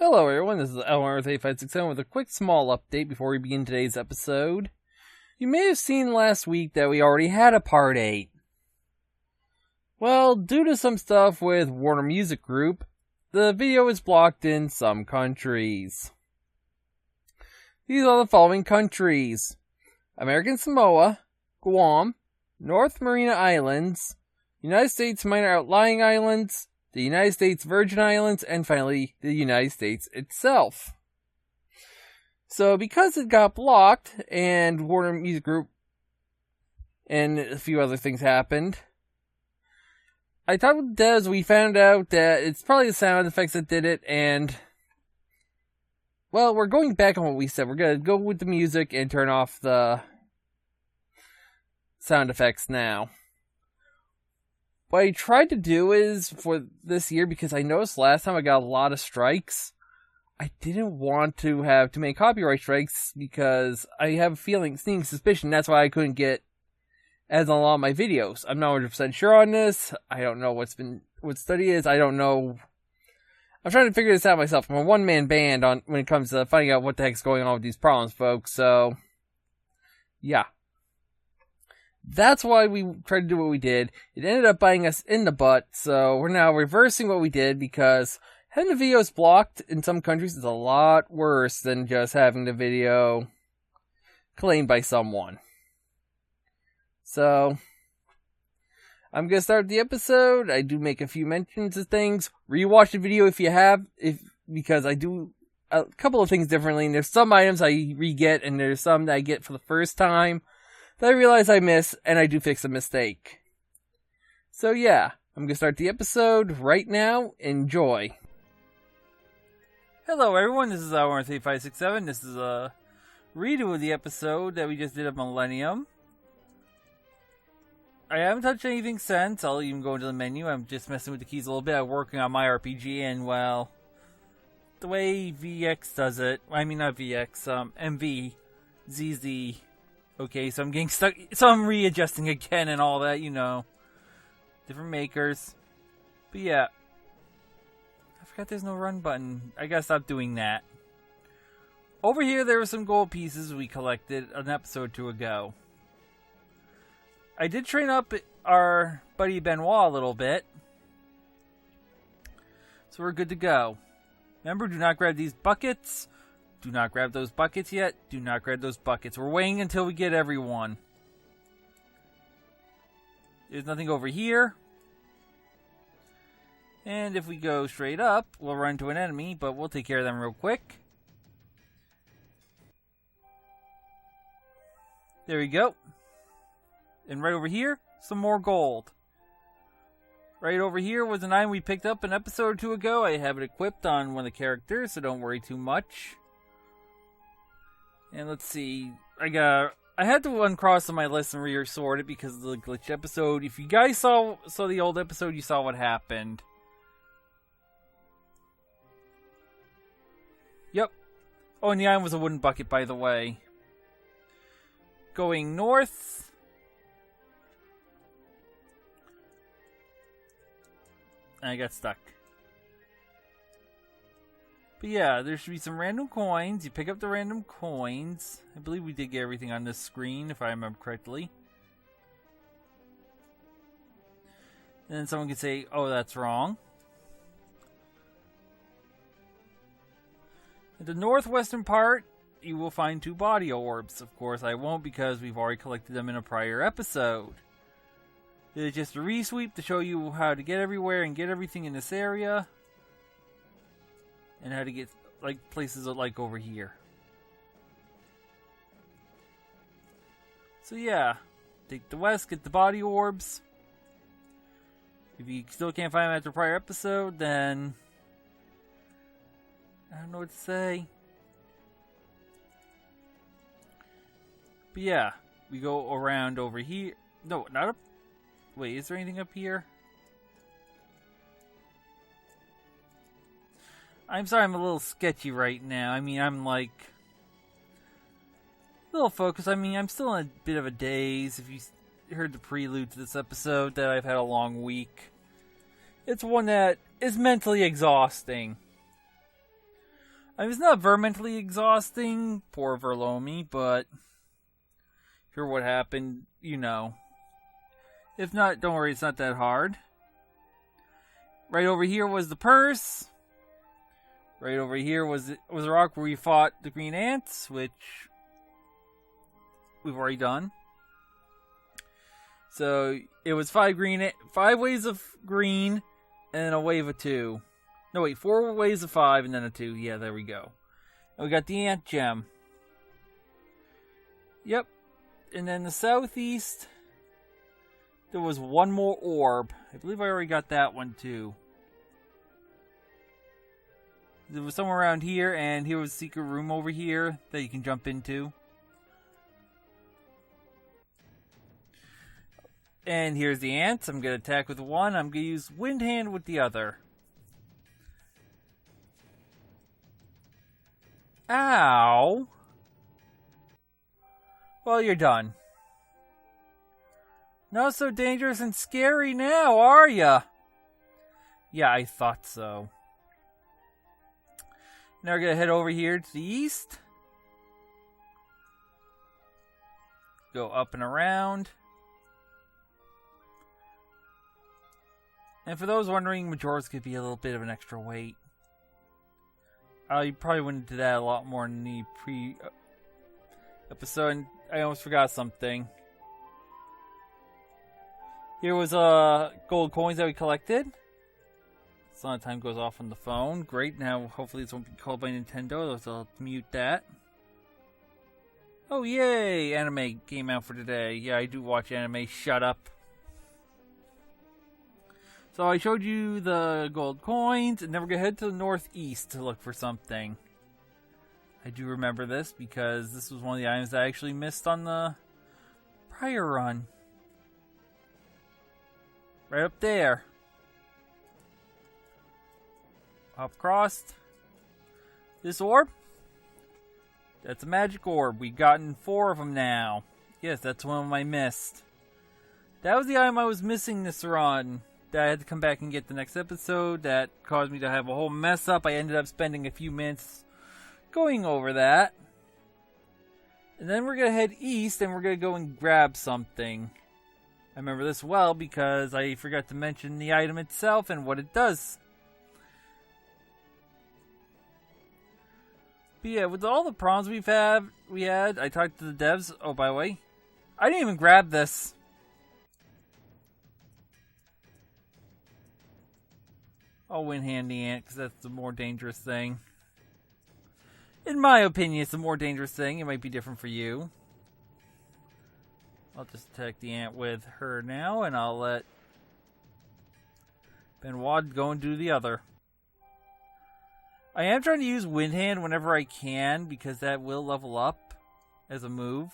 Hello everyone, this is Aldorlea with a quick small update before we begin today's episode. You may have seen last week that we already had a Part 8. Well, due to some stuff with Warner Music Group, the video is blocked in some countries. These are the following countries: American Samoa, Guam, North Mariana Islands, United States Minor Outlying Islands, the United States Virgin Islands, and finally, the United States itself. So, because it got blocked, and Warner Music Group and a few other things happened, I talked with Des. We found out that it's probably the sound effects that did it, and well, we're going back on what we said. We're going to go with the music and turn off the sound effects now. What I tried to do is, for this year, because I noticed last time I got a lot of strikes, I didn't want to have too many copyright strikes because I have a sneaking suspicion that's why I couldn't get as on a lot of my videos. I'm not 100% sure on this. I don't know what study is. I don't know. I'm trying to figure this out myself. I'm a one-man band when it comes to finding out what the heck's going on with these problems, folks. So, yeah. That's why we tried to do what we did. It ended up biting us in the butt, so we're now reversing what we did because having the videos blocked in some countries is a lot worse than just having the video claimed by someone. So, I'm going to start the episode. I do make a few mentions of things. Rewatch the video if you have, because I do a couple of things differently. And there's some items I re-get, and there's some that I get for the first time that I realize I miss, and I do fix a mistake. So yeah, I'm going to start the episode right now. Enjoy. Hello everyone, this is Aldorlea This is a redo of the episode that we just did of Millennium. I haven't touched anything since. I'll even go into the menu. I'm just messing with the keys a little bit. I'm working on my RPG, and well, the way VX does it, I mean not VX, MV, ZZ. Okay, so I'm getting stuck, so I'm readjusting again and all that, you know. Different makers. But yeah. I forgot there's no run button. I gotta stop doing that. Over here, there were some gold pieces we collected an episode or two ago. I did train up our buddy Benoit a little bit. So we're good to go. Remember, do not grab these buckets. Do not grab those buckets yet. Do not grab those buckets. We're waiting until we get everyone. There's nothing over here. And if we go straight up, we'll run to an enemy, but we'll take care of them real quick. There we go. And right over here, some more gold. Right over here was an item we picked up an episode or two ago. I have it equipped on one of the characters, so don't worry too much. And let's see, I had to uncross on my list and re-sort it because of the glitch episode. If you guys saw the old episode, you saw what happened. Yep. Oh, and the item was a wooden bucket, by the way. Going north. I got stuck. But yeah, there should be some random coins. You pick up the random coins. I believe we did get everything on this screen, if I remember correctly. And then someone could say, oh, that's wrong. In the northwestern part, you will find 2 body orbs. Of course, I won't because we've already collected them in a prior episode. It's just a resweep to show you how to get everywhere and get everything in this area. And how to get, like, places like over here. So yeah, take the west, get the body orbs. If you still can't find them after prior episode, then I don't know what to say. But yeah, we go around over here. No, not up. Wait, is there anything up here? I'm sorry, I'm a little sketchy right now. I mean, I'm like a little focused. I mean, I'm still in a bit of a daze. If you heard the prelude to this episode, that I've had a long week. It's one that is mentally exhausting. I mean, it's not vermentally exhausting, poor Verlomi, but hear what happened, you know. If not, don't worry, it's not that hard. Right over here was the purse. Right over here was a rock where we fought the green ants, which we've already done. So it was 5 waves of green, and then a wave of 2. No, wait, 4 waves of 5, and then a 2. Yeah, there we go. And we got the ant gem. Yep. And then the southeast, there was one more orb. I believe I already got that one too. There was somewhere around here, and here was a secret room over here that you can jump into. And here's the ants. I'm going to attack with one. I'm going to use Wind Hand with the other. Ow! Well, you're done. Not so dangerous and scary now, are ya? Yeah, I thought so. Now we're going to head over here to the east. Go up and around. And for those wondering, Majora's could be a little bit of an extra weight. I probably went into that a lot more in the pre-episode, and I almost forgot something. Here was gold coins that we collected. Silent time goes off on the phone. Great, now hopefully this won't be called by Nintendo, so I'll mute that. Oh yay! Anime came out for today. Yeah, I do watch anime. Shut up. So I showed you the gold coins, and then we're going to head to the northeast to look for something. I do remember this because this was one of the items that I actually missed on the prior run. Right up there. Hop across. This orb? That's a magic orb. We've gotten 4 of them now. Yes, that's one of them I missed. That was the item I was missing this run. That I had to come back and get the next episode. That caused me to have a whole mess up. I ended up spending a few minutes going over that. And then we're going to head east and we're going to go and grab something. I remember this well because I forgot to mention the item itself and what it does. But yeah, with all the problems we had, I talked to the devs. Oh, by the way, I didn't even grab this. I'll win handy ant because that's the more dangerous thing. In my opinion, it's the more dangerous thing. It might be different for you. I'll just attack the ant with her now, and I'll let Benoit go and do the other. I am trying to use Wind Hand whenever I can, because that will level up as a move.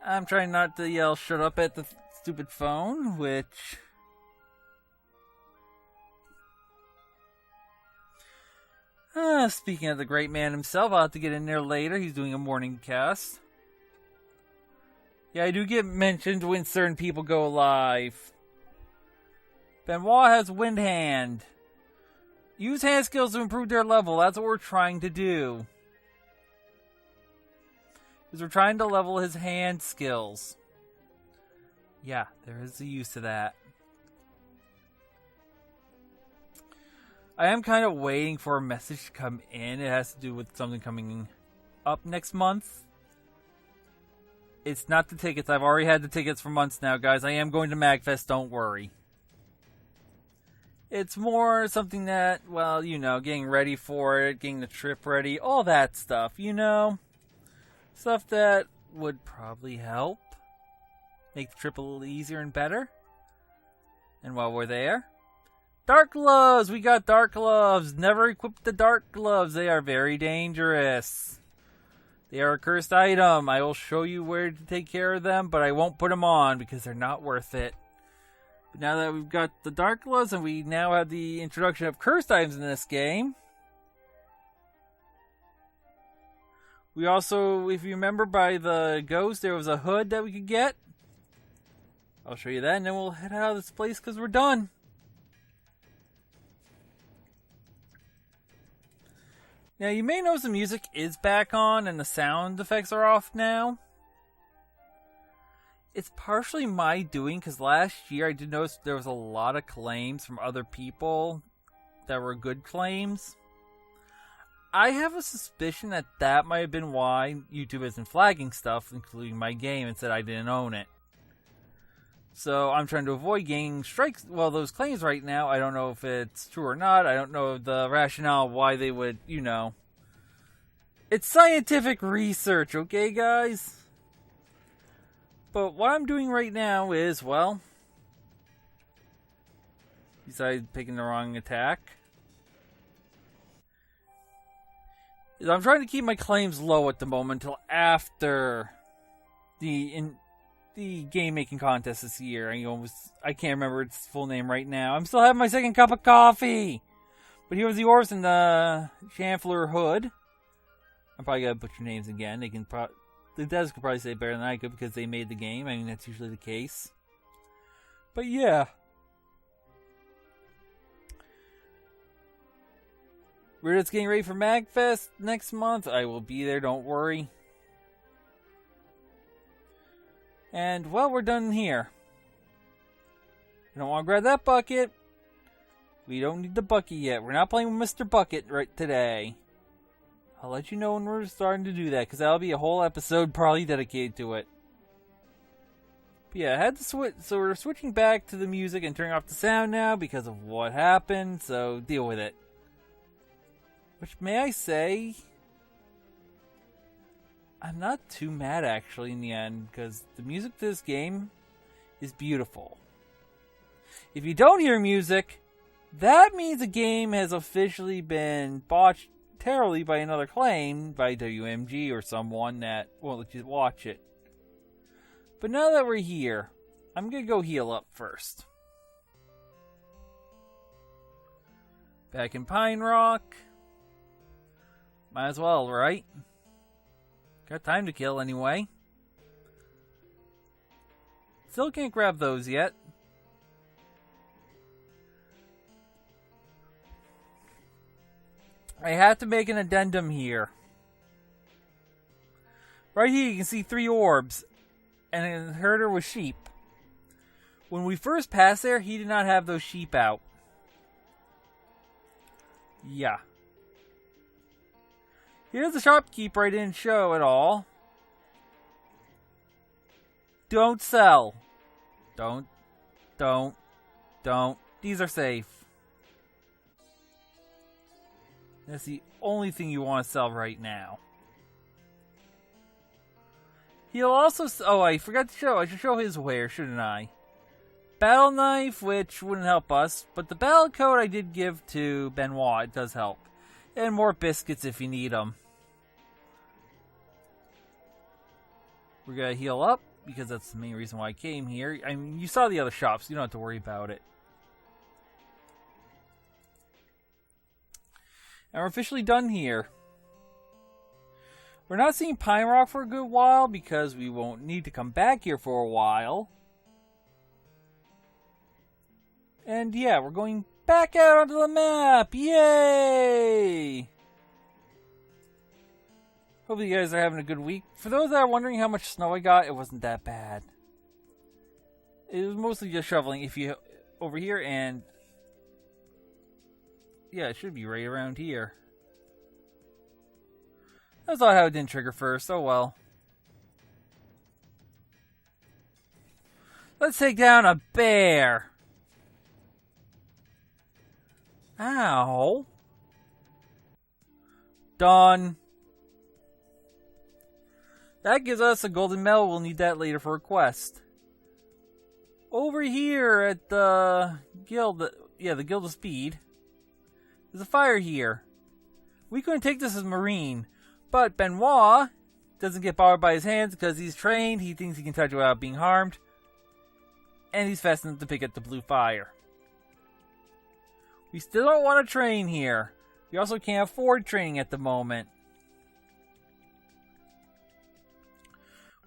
I'm trying not to yell shut up at the stupid phone, which... speaking of the great man himself, I'll have to get in there later. He's doing a morning cast. Yeah, I do get mentioned when certain people go live. Benoit has Wind Hand. Use hand skills to improve their level. That's what we're trying to do. Because we're trying to level his hand skills. Yeah, there is a use to that. I am kind of waiting for a message to come in. It has to do with something coming up next month. It's not the tickets. I've already had the tickets for months now, guys. I am going to MagFest, don't worry. It's more something that, well, you know, getting ready for it, getting the trip ready, all that stuff, you know? Stuff that would probably help make the trip a little easier and better. And while we're there, Dark Gloves! We got Dark Gloves! Never equip the Dark Gloves. They are very dangerous. They are a cursed item. I will show you where to take care of them, but I won't put them on because they're not worth it. But now that we've got the Dark Gloves and we now have the introduction of cursed items in this game, we also, if you remember by the ghost, there was a hood that we could get. I'll show you that, and then we'll head out of this place because we're done. Now, you may notice the music is back on and the sound effects are off now. It's partially my doing, because last year I did notice there was a lot of claims from other people that were good claims. I have a suspicion that that might have been why YouTube isn't flagging stuff, including my game, and said I didn't own it. So I'm trying to avoid getting strikes. Well, those claims right now, I don't know if it's true or not. I don't know the rationale why they would, you know. It's scientific research, okay, guys? But what I'm doing right now is, well, besides picking the wrong attack, is I'm trying to keep my claims low at the moment until after the game making contest this year. I can't remember its full name right now. I'm still having my second cup of coffee. But here was the Orbs and the Chancellor Hood. I'm probably gonna butcher names again. The devs could probably say it better than I could because they made the game. I mean, that's usually the case. But yeah. We're just getting ready for MagFest next month. I will be there, don't worry. And, well, we're done here. I don't want to grab that bucket. We don't need the bucket yet. We're not playing with Mr. Bucket right today. I'll let you know when we're starting to do that, because that'll be a whole episode probably dedicated to it. But yeah, I had to switch, so we're switching back to the music and turning off the sound now because of what happened, so deal with it. Which, may I say, I'm not too mad actually in the end, because the music to this game is beautiful. If you don't hear music, that means the game has officially been botched terribly by another claim by WMG or someone that won't let you watch it. But now that we're here, I'm gonna go heal up first. Back in Pine Rock. Might as well, right? Got time to kill anyway. Still can't grab those yet. I have to make an addendum here. Right here you can see 3 orbs and a herder with sheep. When we first passed there, he did not have those sheep out. Yeah. Here's the shopkeeper I didn't show at all. Don't sell. Don't. These are safe. That's the only thing you want to sell right now. He'll also... Oh, I forgot to show. I should show his wear, shouldn't I? Battle knife, which wouldn't help us. But the battle coat I did give to Benoit. It does help. And more biscuits if you need them. We're going to heal up, because that's the main reason why I came here. I mean, you saw the other shops. You don't have to worry about it. And we're officially done here. We're not seeing Pine Rock for a good while because we won't need to come back here for a while. And yeah, we're going back out onto the map. Yay! Hopefully you guys are having a good week. For those that are wondering how much snow I got, it wasn't that bad. It was mostly just shoveling if you over here and... Yeah, it should be right around here. That's odd how it didn't trigger first. Oh well. Let's take down a bear. Ow. Done. That gives us a golden medal. We'll need that later for a quest. Over here at the guild, the Guild of Speed. There's a fire here. We couldn't take this as Marine, but Benoit doesn't get bothered by his hands because he's trained. He thinks he can touch it without being harmed. And he's fast enough to pick up the blue fire. We still don't want to train here. We also can't afford training at the moment.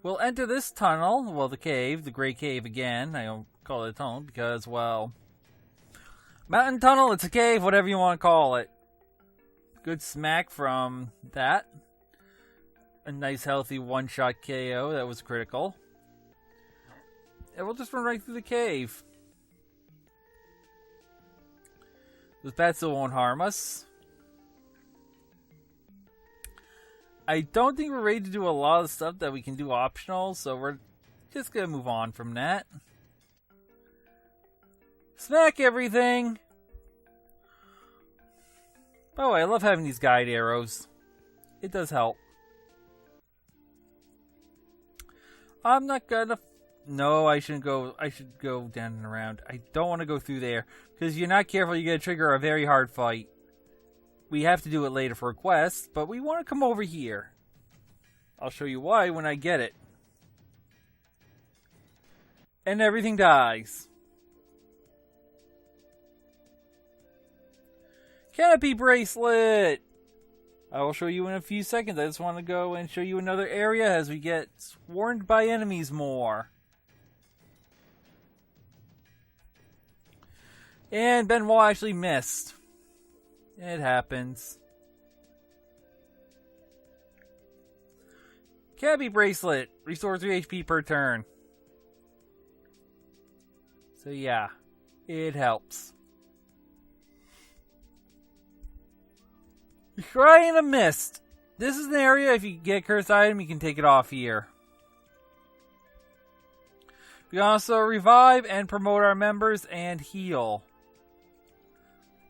We'll enter this tunnel, well, the cave, the Gray Cave again. I don't call it a tunnel because, well, mountain tunnel, it's a cave, whatever you want to call it. Good smack from that. A nice healthy one-shot KO, that was critical. And we'll just run right through the cave. Those bats still won't harm us. I don't think we're ready to do a lot of stuff that we can do optional, so we're just gonna move on from that. Smack everything! By the way, I love having these guide arrows. It does help. I'm not gonna... No, I shouldn't go. I should go down and around. I don't want to go through there, because you're not careful, you're gonna trigger a very hard fight. We have to do it later for a quest, but we want to come over here. I'll show you why when I get it. And everything dies. Canopy bracelet! I will show you in a few seconds. I just want to go and show you another area as we get swarmed by enemies more. And Benoit actually missed. It happens. Canopy bracelet. Restores 3 HP per turn. So yeah, it helps. Cry in a Mist. This is an area, if you get a cursed item, you can take it off here. We also revive and promote our members and heal.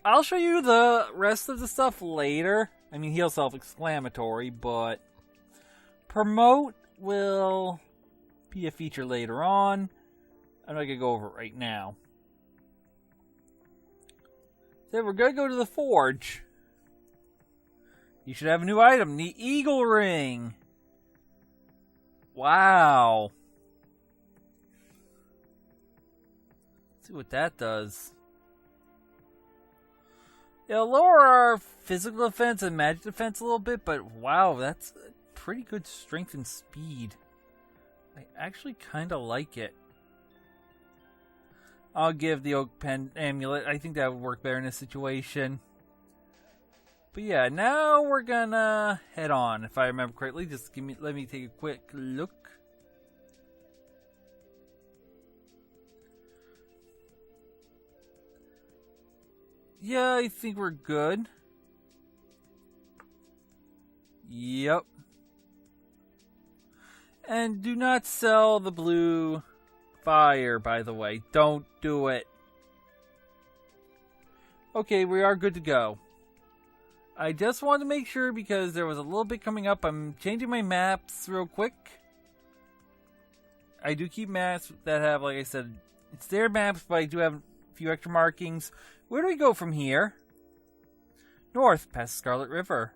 I'll show you the rest of the stuff later. I mean, heal self-exclamatory, but promote will be a feature later on. I'm not going to go over it right now. So we're going to go to the forge. You should have a new item, the Eagle Ring. Wow. Let's see what that does. It'll lower our physical defense and magic defense a little bit, but wow, that's pretty good strength and speed. I actually kind of like it. I'll give the Oak Pen Amulet. I think that would work better in this situation. But yeah, now we're gonna head on. If I remember correctly, just let me take a quick look. Yeah, I think we're good. Yep. And do not sell the blue fire, by the way. Don't do it. Okay, we are good to go. I just wanted to make sure because there was a little bit coming up. I'm changing my maps real quick. I do keep maps that have, like I said, it's their maps, but I do have a few extra markings. Where do we go from here? North, past Scarlet River.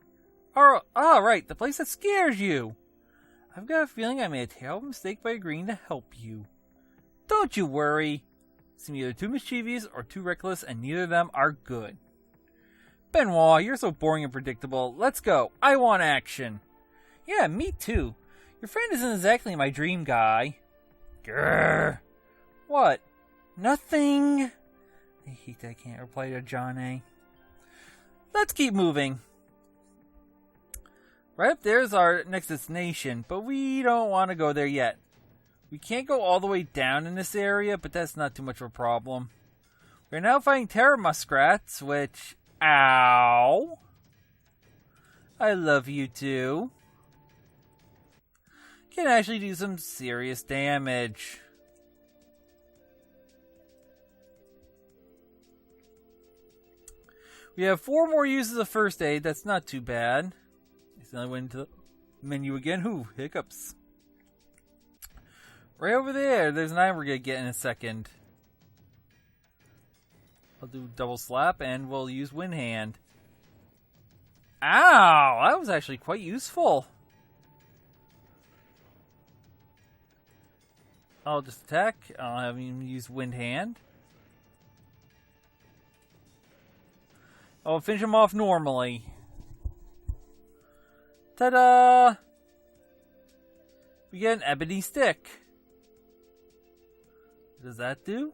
Oh, right, the place that scares you. I've got a feeling I made a terrible mistake by agreeing to help you. Don't you worry. Seem either too mischievous or too reckless, and neither of them are good. Benoit, you're so boring and predictable. Let's go. I want action. Yeah, me too. Your friend isn't exactly my dream guy. Grrr. What? Nothing. I hate that I can't reply to John A. Let's keep moving. Right up there's our next destination, but we don't want to go there yet. We can't go all the way down in this area, but that's not too much of a problem. We're now fighting terror muskrats, which... Ow! I love you too. Can actually do some serious damage. We have 4 more uses of first aid. That's not too bad. I went into the menu again. Ooh, hiccups. Right over there. There's an item we're going to get in a second. I'll do double slap and we'll use Wind Hand. Ow! That was actually quite useful. I'll just attack. I'll have him use Wind Hand. I'll finish him off normally. Ta-da! We get an ebony stick. What does that do?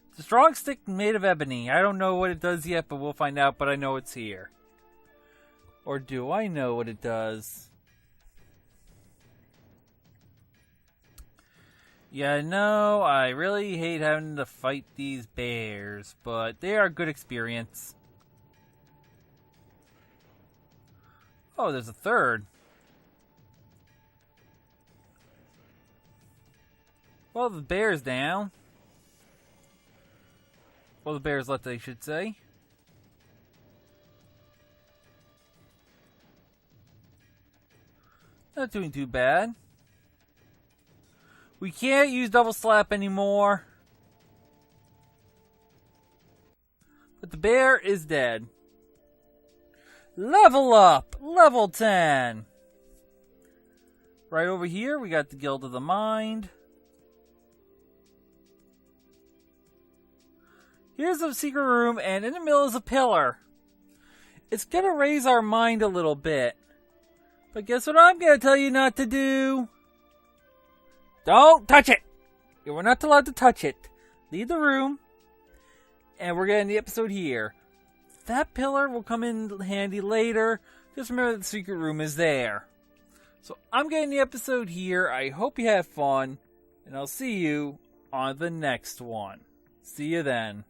It's a strong stick made of ebony. I don't know what it does yet, but we'll find out, but I know it's here. Or do I know what it does? Yeah, no, I really hate having to fight these bears, but they are a good experience. Oh, there's a third. Well, the bear's down. Well, the bear's left, I should say. Not doing too bad. We can't use double slap anymore. But the bear is dead. Level up! Level 10! Right over here, we got the Guild of the Mind. Here's a secret room, and in the middle is a pillar. It's gonna raise our mind a little bit. But guess what I'm gonna tell you not to do? Don't touch it! We're not allowed to touch it. Leave the room. And we're getting the episode here. That pillar will come in handy later. Just remember the secret room is there. So I'm getting the episode here. I hope you have fun. And I'll see you on the next one. See you then.